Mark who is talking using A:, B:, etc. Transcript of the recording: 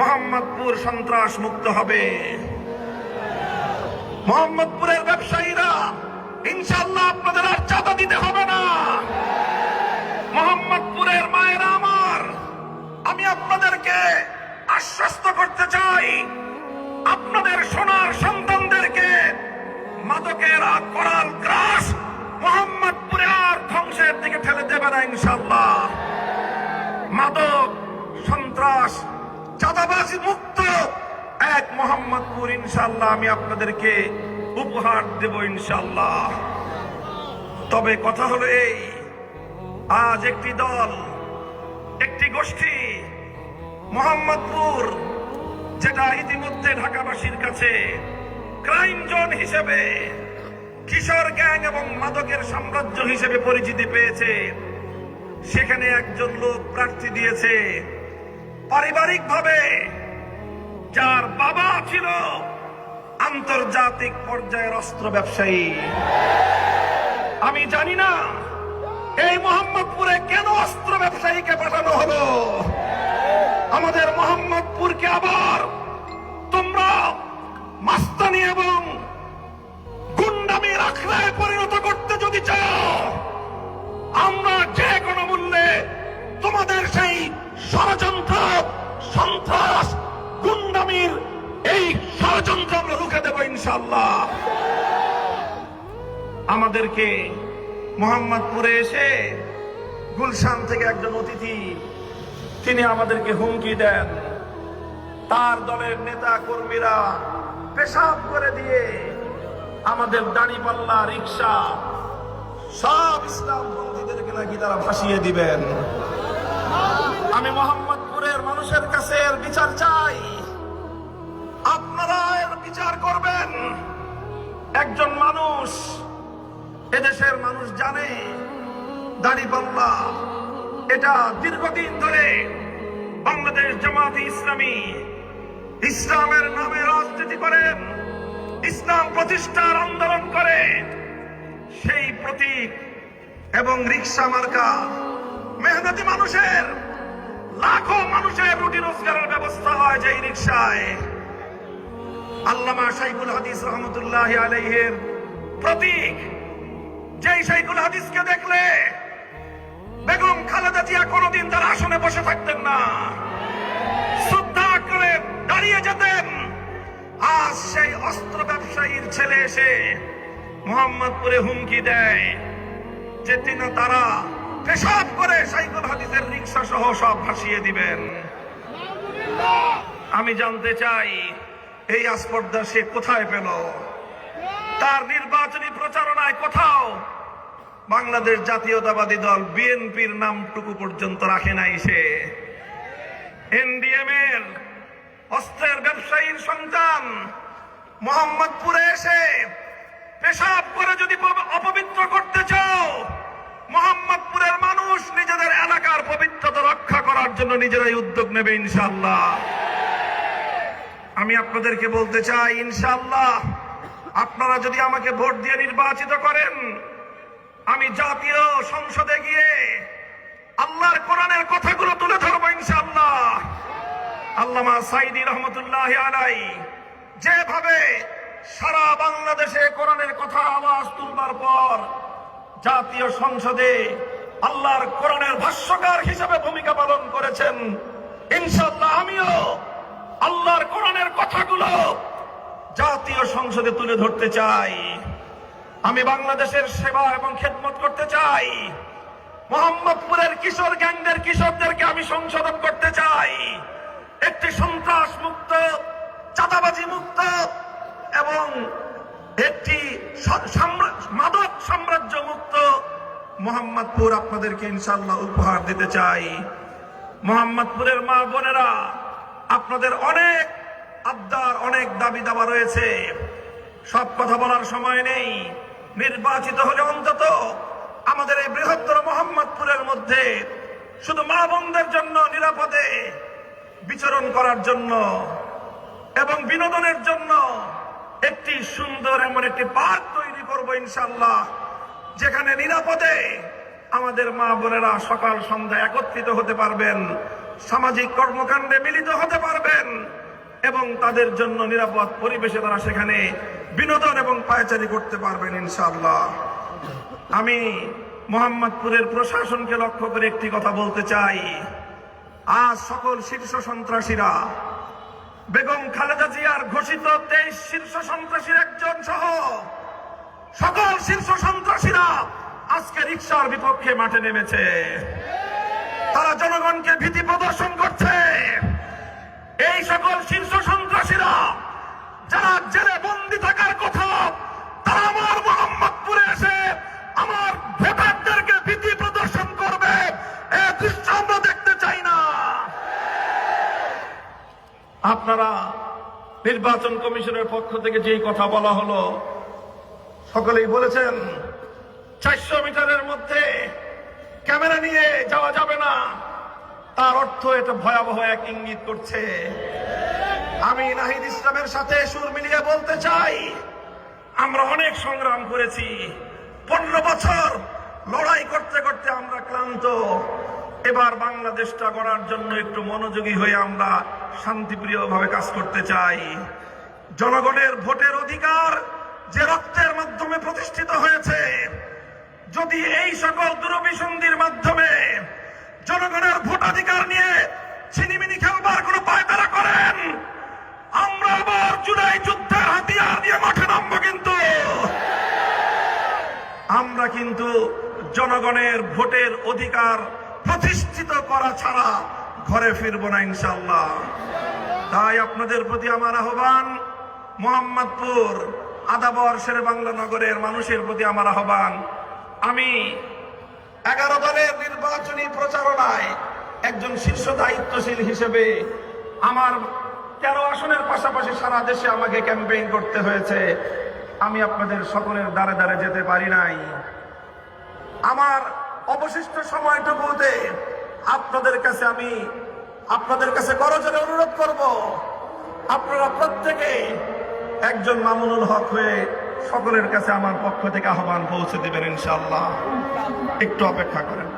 A: মোহাম্মদপুর সন্ত্রাস মুক্ত হবে। মোহাম্মদপুরের ব্যবসায়ীরা ইনশাআল্লাহ আপনাদের আর চাঁদা দিতে হবে না। মোহাম্মদপুরের মায়েরা আমার, আমি আপনাদেরকে আশ্বস্ত করতে চাই, আপনাদের সোনার সন্তানদেরকে মাদকের করাল গ্রাস মোহাম্মদপুরে আর ধ্বংসের দিকে ঠেলে দেবে না ইনশাআল্লাহ। মাদক, সন্ত্রাস, চাঁদাবাজি মুক্ত এক মোহাম্মদপুর ইনশাআল্লাহ আমি আপনাদেরকে উপহার দেব ইনশাআল্লাহ। তবে কথা হলো এই, আজ একটি দল, একটি গোষ্ঠী মোহাম্মদপুর, যেটা ইতিমধ্যে ঢাকাবাসীর কাছে ক্রাইম জোন হিসেবে, কিশোর গ্যাং এবং মাদকের সাম্রাজ্য হিসেবে পরিচিতি পেয়েছে, সেখানে একজন লোক প্রার্থী দিয়েছে পারিবারিকভাবে, যার বাবা ছিল আন্তর্জাতিক পর্যায়ের অস্ত্র ব্যবসায়ী। আমি জানি না এই মোহাম্মদপুরে কেন অস্ত্র ব্যবসায়ীকে পাঠানো হলো। আমাদের মোহাম্মদপুরকে আবার তোমরা মাস্তানি এবং গুন্ডামির আখড়ায় পরিণত করতে যদি চাও, আমরা যে কোনো মূল্যে তোমাদের সেই ষড়যন্ত্র, সন্ত্রাস, গুন্ডামির এই ষড়যন্ত্র আমরা রুখে দেব ইনশাআল্লাহ। আমাদেরকে মোহাম্মদপুরে এসে গুলশান থেকে একজন অতিথি, তিনি আমাদেরকে হুমকি দেন, তার দলের নেতা কর্মীরা পেশাব করে দিয়ে আমাদের দাঁড়িপাল্লা, রিক্সা সব ইসলামপন্থীদেরকে নাকি তারা ভাসিয়ে দিবেন। আমি মোহাম্মদপুরের মানুষের কাছে এর বিচার চাই, আপনারা এর বিচার করবেন। একজন মানুষ, এদেশের মানুষ জানে দাঁড়িপাল্লা এটা দীর্ঘদিন ধরে বাংলাদেশ জামাতে ইসলামী ইসলামের নামে রাজনীতি করেন, ইসলাম প্রতিষ্ঠার আন্দোলন করে, সেই প্রতীক এবং রিক্সা মার্কা মেহনতি মানুষের, লাখো মানুষের রুটি রোজগারের ব্যবস্থা হয় যেই রিক্সায়। আল্লামা শাইখুল হাদিস রহমতুল্লাহ আলাইহির প্রতীক, যেই শাইখুল হাদিসকে দেখলে বেগম খালেদা জিয়া কোনদিন তার আসনে বসে থাকতেন না, শ্রদ্ধা করে দাঁড়িয়ে যেতেন। আজ সেই অস্ত্র ব্যবসায়ীর ছেলে এসে মোহাম্মদপুরে হুমকি দেয় যে তারা পেশাব করে শাইখুল হাদিসের রিক্সা সহ সব ভাসিয়ে দিবেন। আমি জানতে চাই এই আস্পর্ধা সে কোথায় পেল? তার নির্বাচনী প্রচারণায় কোথাও বাংলাদেশ জাতীয়তাবাদী দল বিএনপির নামটুকু পর্যন্ত রাখে নাই সে। এনডিএম এর অস্ত্রের ব্যবসায়ীর সন্তান মোহাম্মদপুরে এসে পেশাব করে যদি অপবিত্র করতে চাও, মোহাম্মদপুরের মানুষ নিজেদের এলাকার পবিত্রতা রক্ষা করার জন্য নিজেরাই উদ্যোগ নেবে ইনশাআল্লাহ। আমি আপনাদেরকে বলতে চাই, ইনশাআল্লাহ আপনারা যদি আমাকে ভোট দিয়ে নির্বাচিত করেন, আমি জাতীয় সংসদে গিয়ে আল্লাহর কোরআনের কথাগুলো তুলে ধরবো ইনশাআল্লাহ। আল্লামা সাইদি রহমতুল্লাহ আলাইহি যেভাবে সারা বাংলাদেশে কোরআনের কথা আওয়াজ তুলবার পর জাতীয় সংসদে আল্লাহর কোরআনের ভাষ্যকার হিসেবে ভূমিকা পালন করেছেন, ইনশাআল্লাহ আমিও আল্লাহর কোরআনের কথাগুলো জাতীয় সংসদে তুলে ধরতে চাই। আমি বাংলাদেশের সেবা এবং খেদমত করতে চাই। মোহাম্মদপুরের কিশোর গ্যাংদের কিশোরদেরকে আমি সংশোধন করতে চাই। একটি সন্ত্রাস মুক্ত, চাঁদাবাজি মুক্ত এবং একটি মাদক সাম্রাজ্য মুক্ত মোহাম্মদপুর আপনাদেরকে ইনশাআল্লাহ উপহার দিতে চাই। মোহাম্মদপুরের মা বোনেরা, আপনাদের অনেক আবদার, অনেক দাবি দাবা রয়েছে, সব কথা বলার সময় নেই। নির্বাচিত হলে অন্তত আমাদের এই বৃহত্তর মোহাম্মদপুরের মধ্যে শুধু মা বোনদের জন্য নিরাপদে বিচরণ করার জন্য এবং বিনোদনের জন্য একটি সুন্দর এমন একটি পার্ক তৈরি করবো ইনশাআল্লাহ, যেখানে নিরাপদে আমাদের মা বোনেরা সকাল সন্ধ্যা একত্রিত হতে পারবেন, সামাজিক কর্মকাণ্ডে মিলিত হতে পারবেন এবং তাদের জন্য নিরাপদ পরিবেশে তারা সেখানে বিনোদন এবং পায়চারি করতে পারবেন ইনশাআল্লাহ। আমি মোহাম্মদপুরের প্রশাসনকে লক্ষ্য করে একটি কথা বলতে চাই। আজ সকল শীর্ষ সন্ত্রাসীরা বেগম খালেদা জিয়ার ঘোষিত 23 শীর্ষ সন্ত্রাসীর একজন সহ সকল শীর্ষ সন্ত্রাসীরা আজকে রিকশার বিপক্ষে মাঠে নেমেছে। তারা জনগণকে ভীতি প্রদর্শন করছে। এই সকল শীর্ষ সন্ত্রাসীরা যারা জেলে বন্দী থাকার কথা, তারা আমার মোহাম্মদপুরে এসে আমার ভোটারদেরকে ভীতি প্রদর্শন করবে, এ দৃশ্য আমরা দেখতে চাই না। আপনারা নির্বাচন কমিশনের পক্ষ থেকে যেই কথা বলা হলো, সকলেই বলেছেন 400 মিটারের মধ্যে ক্যামেরা নিয়ে যাওয়া যাবে না। তার অর্থ এটা ভয়াবহ এক ইঙ্গিত করছে। আমি নাহিদ ইসলামের সাথে সুর মিলিয়ে বলতে চাই, আমরা অনেক সংগ্রাম করেছি। 15 বছর লড়াই করতে করতে আমরা ক্লান্ত। এবার বাংলাদেশটা গড়ার জন্য একটু মনোযোগী হয়ে আমরা শান্তিপ্রিয়ভাবে কাজ করতে চাই। জনগণের ভোটের অধিকার যে রক্তের মাধ্যমে প্রতিষ্ঠিত হয়েছে, যদি এই সকল দুরভিসন্ধির মাধ্যমে জনগণের ভোটাধিকার নিয়ে ছিনিমিনি খেলবার কোন পায়তারা করেন, আমরা আবার জুলাই যুদ্ধের হাতিয়ার দিয়ে মাঠে নামবো। আমরা কিন্তু জনগণের ভোটের অধিকার প্রতিষ্ঠিত করা ছাড়া ঘরে ফিরবো না ইনশাআল্লাহ। তাই আপনাদের প্রতি আমার আহ্বান, মোহাম্মদপুর আদাবর শেরে বাংলা নগরের মানুষের প্রতি আমার আহ্বান, আমি 11 দলের নির্বাচনী প্রচারণায় একজন শীর্ষ দায়িত্বশীল হিসেবে আমার 13 আসনের পাশাপাশি সারা দেশে আমাকে ক্যাম্পেইন করতে হয়েছে। আমি আপনাদের সকলের দ্বারে দ্বারে যেতে পারি নাই। আমার অবশিষ্ট সময়টুকুতে আপনাদের কাছে করজোরে অনুরোধ করব, আপনারা প্রত্যেকে একজন মামুনুল হক হয়ে সকলের কাছে আমার পক্ষ থেকে আহ্বান পৌঁছে দেবেন ইনশাআল্লাহ। একটু অপেক্ষা করেন।